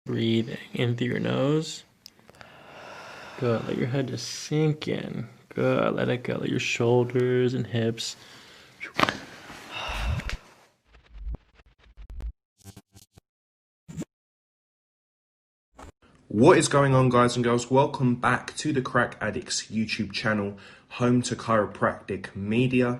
Breathing in through your nose. Good. Let your head just sink in. Good. Let it go. Let your shoulders and hips. What is going on, guys and girls? Welcome back to the Crack Addictz YouTube channel, home to chiropractic media.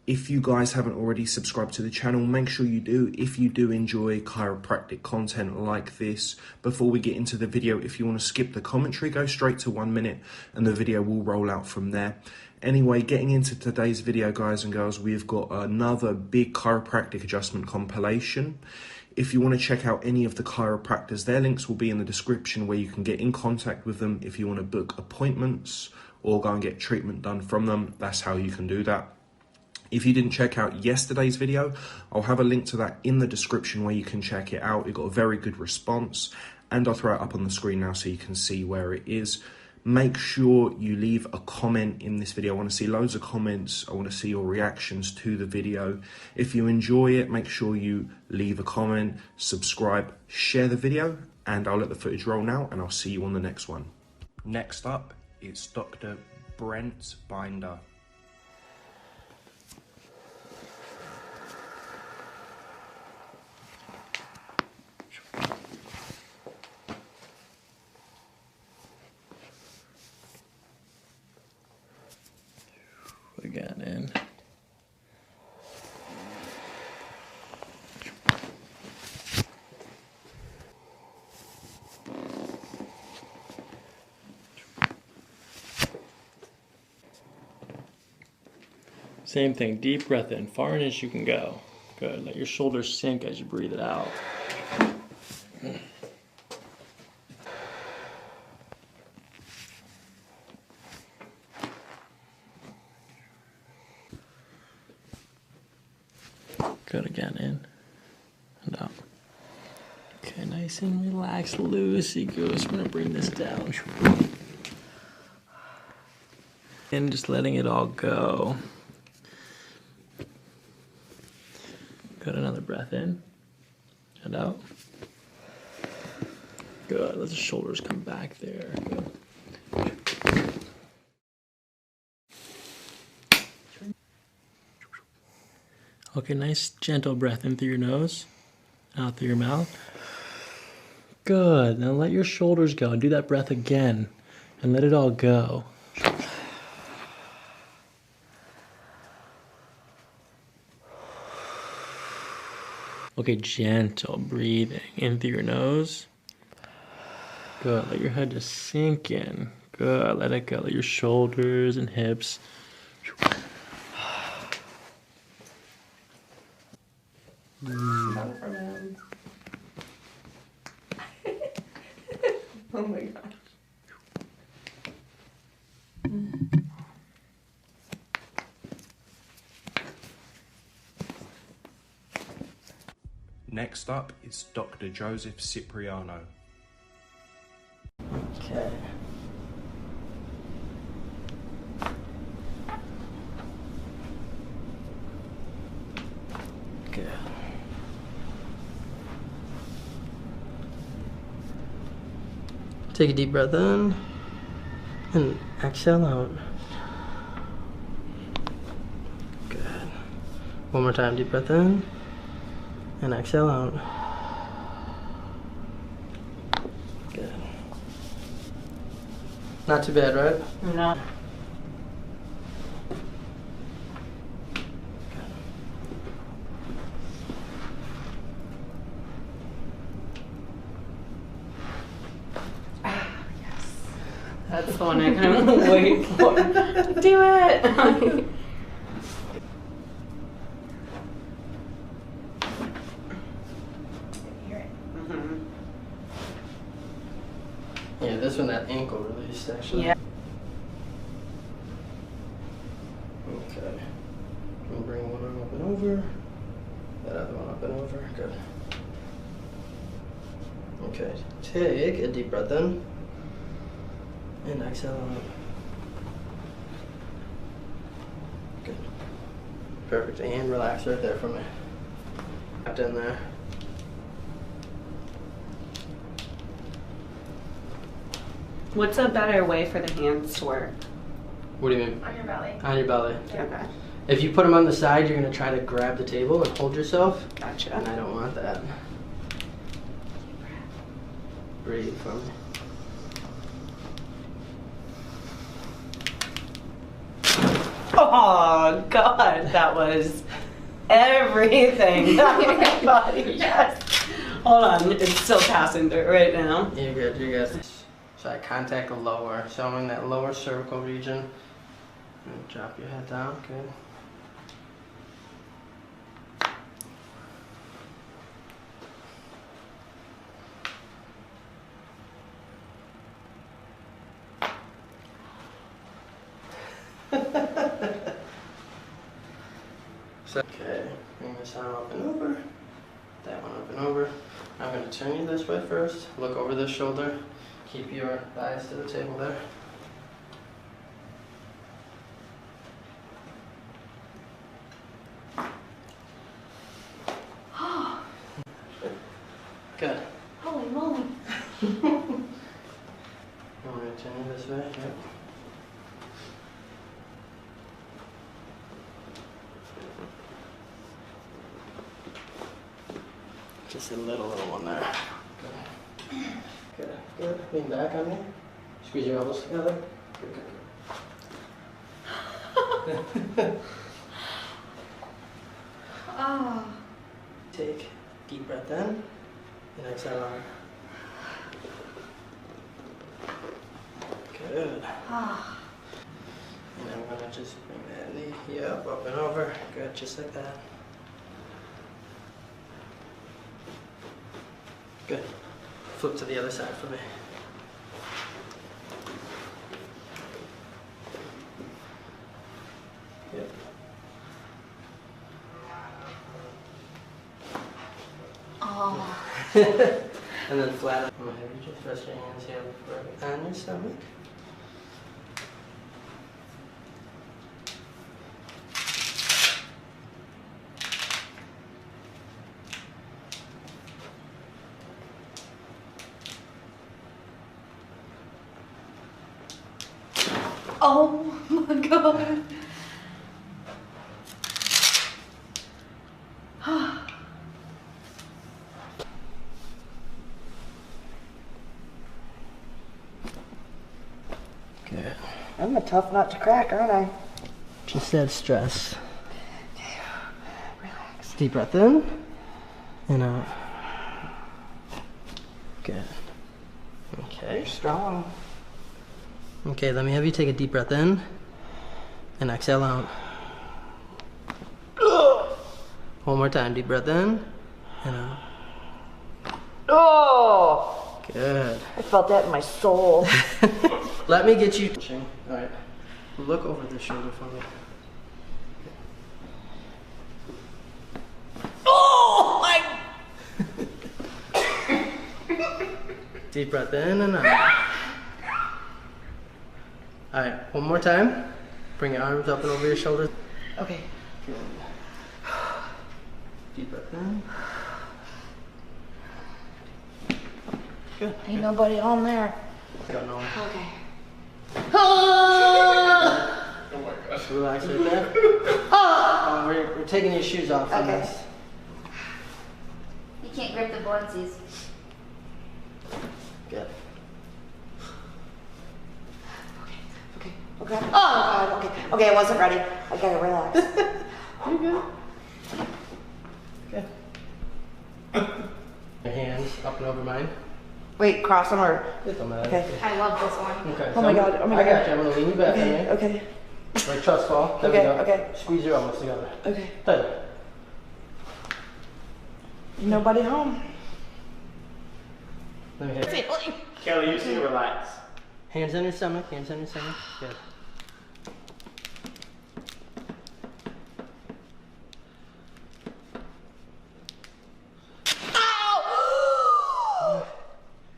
If you guys haven't already subscribed to the channel, make sure you do if you do enjoy chiropractic content like this. Before we get into the video, if you want to skip the commentary, go straight to 1 minute and the video will roll out from there. Anyway, getting into today's video, guys and girls, we've got another big chiropractic adjustment compilation. If you want to check out any of the chiropractors, their links will be in the description where you can get in contact with them if you want to book appointments or go and get treatment done from them. That's how you can do that. If you didn't check out yesterday's video, I'll have a link to that in the description where you can check it out. It got a very good response, and I'll throw it up on the screen now so you can see where it is. Make sure you leave a comment in this video. I want to see loads of comments. I want to see your reactions to the video. If you enjoy it, make sure you leave a comment, subscribe, share the video, and I'll let the footage roll now, and I'll see you on the next one. Next up, it's Dr. Brent Binder. Again in. Same thing, deep breath in, far in as you can go. Good, let your shoulders sink as you breathe it out. Good, again, in and out. Okay, nice and relaxed, loosey-goose. I'm gonna bring this down. And just letting it all go. Good, another breath in and out. Good, let the shoulders come back there. Good. Okay, nice gentle breath in through your nose, out through your mouth. Good, now let your shoulders go and do that breath again and let it all go. Okay, gentle breathing in through your nose. Good, let your head just sink in. Good, let it go, let your shoulders and hips. Oh my gosh. Next up is Dr. Joseph Cipriano. Okay. Good. Take a deep breath in and exhale out. Good. One more time, deep breath in and exhale out. Good. Not too bad, right? No. That's the one I kind of wait for. Do it! Yeah, this one, that ankle released actually. Yeah. Okay. We'll bring one arm up and over. That other one up and over. Good. Okay. Take a deep breath in. And exhale out. Good. Perfect. And relax right there for me. Tapped in there. What's a better way for the hands to work? What do you mean? On your belly. On your belly. Okay. If you put them on the side, you're gonna try to grab the table and hold yourself. Gotcha. And I don't want that. Breathe for me. Oh God, that was everything on my body. Yes. Hold on, it's still passing through right now. You're good, you're good. So I contact the lower, so I'm in that lower cervical region. And drop your head down, good. Okay, bring this arm up and over, that one up and over. I'm going to turn you this way first, look over this shoulder, keep your thighs to the table there. Good. Holy moly. I'm going to turn you this way, yep. Just a little one there. Good. Good. Lean back on me. Squeeze your elbows together. Good. Oh. Take deep breath in and exhale out. Good. Oh. And I'm gonna just bring that knee, yep, up and over. Good, just like that. Good. Flip to the other side for me. Yep. Oh. And then flat. I'm gonna have you just rest your hands here on your stomach. Oh my God. Good. I'm a tough nut to crack, aren't I? Just that stress. Relax. Deep breath in and out. Good. Okay. Strong. Okay, let me have you take a deep breath in and exhale out. One more time, deep breath in and out. Oh! Good. I felt that in my soul. Let me get you. All right. Look over the shoulder for me. Oh! Deep breath in and out. All right, one more time. Bring your arms up and over your shoulders. Okay. Good. Deep breath in. Good. Ain't nobody on there. Got no one. Okay. Just relax right there. We're taking your shoes off. Okay. This. You can't grip the onesies. Good. Okay. Okay. Oh God. Okay. Okay. I wasn't ready. I gotta relax. You're good. Good. Your hands up and over mine. Wait. Cross them or? It don't matter. Okay. I love this one. Okay. Oh my God. Oh my I got God. you. I'm gonna lean you back on me. Okay. Like trust fall. There Okay, we go. okay. Squeeze your elbows together. Okay. Tighter. Nobody home. Let me hit. Kelly, you seem relax. Hands on your stomach. Hands on your stomach. Good.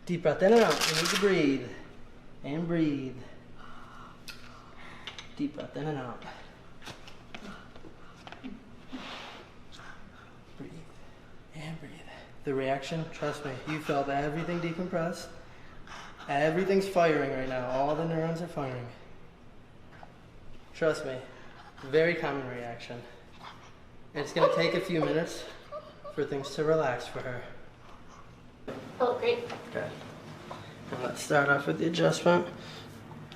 Deep breath in and out. You need to breathe. And breathe. Deep breath in and out. Breathe. And breathe. The reaction, trust me, you felt everything decompress. Everything's firing right now. All the neurons are firing. Trust me, very common reaction. It's gonna take a few minutes for things to relax for her. Oh, great. Okay. And let's start off with the adjustment.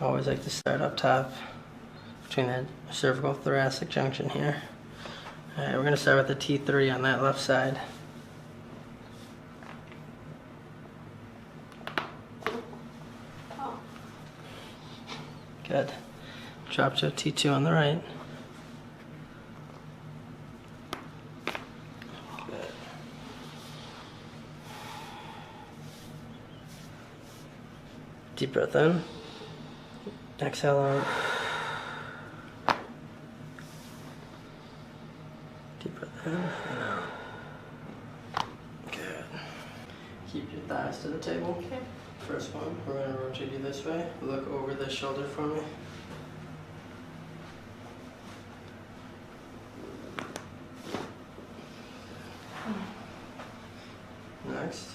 I always like to start up top between that cervical thoracic junction here. Alright, we're gonna start with the T3 on that left side. Good. Drop to a T2 on the right. Good. Deep breath in. Exhale out. Deep breath in and out. Good. Keep your thighs to the table. Okay. First one, we're going to rotate you this way. Look over the shoulder for me. Next,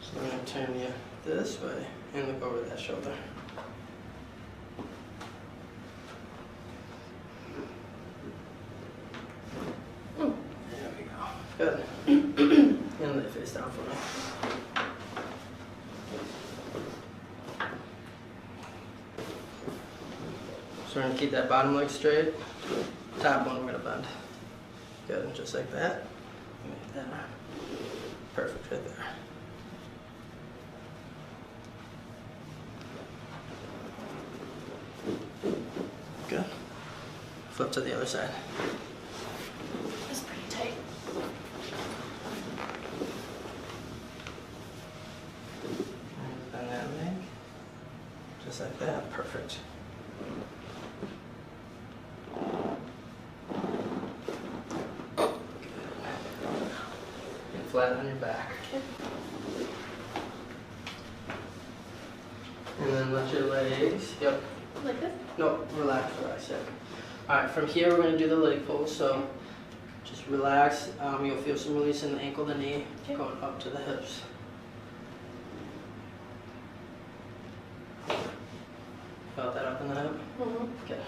so we're going to turn you this way and look over that shoulder. There we go. Good. And lay face down for me. So we're going to keep that bottom leg straight. Top one we're going to bend. Good, just like that. Make that perfect right there. Good. Flip to the other side. That's pretty tight. And bend that leg. Just like that. Perfect. Get flat on your back. And then let your legs, yep. Like this? No, relax, yep. Alright, from here we're going to do the leg pull, so just relax. You'll feel some release in the ankle, the knee, going up to the hips. Felt that up in the hip? Mm-hmm. Okay.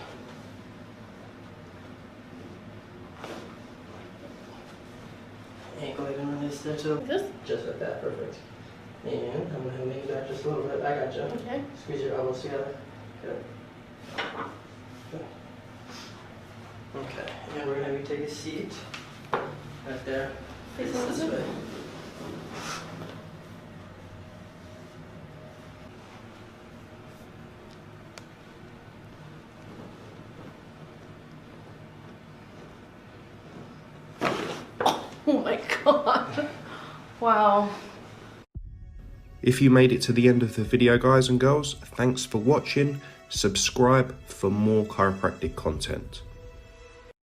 Ankle even release there too. Like this? Just like that, perfect. And I'm going to make it back just a little bit. I got you. Okay. Squeeze your elbows together. Good. Good. Okay, and we're going to have you take a seat right there. Face this way. Oh my god. Wow. If you made it to the end of the video, guys and girls, thanks for watching. Subscribe for more chiropractic content.